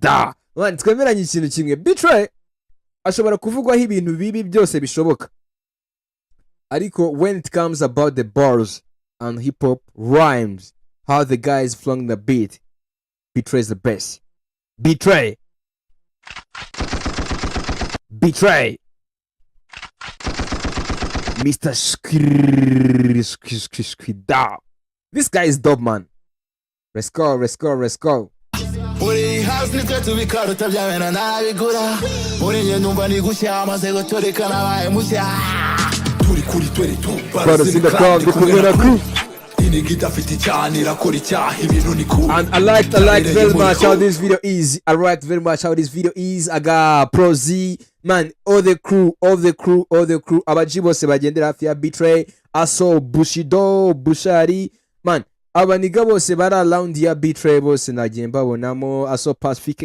da man twemeranye ikintu kimwe B-threy ashobora kuvugwaho ibintu bibi byose bishoboka ariko when it comes about the bars and hip hop rhymes how the guys flung the beat B-threy is the best B-threy Mr. Skida. This guy is dope, man. Let's go. Uri house nitwe tubikora utabyamena nabigura muri nge numva nigushya amaze gutoreka nabaye mushya turi kuri twere tu Barasinda crowd dukumira ku inigita fiti cyane irakora icyaha ibintu ni cool. And I like very much how this video is. I got Pro Z, man, all the crew. Abaji bose bagendera hafi ya B-threy, Aso, Bushido, Bushari, man. Abaniga bose bari around ya B-threy bose nagiye mbabonamo Aso Pacific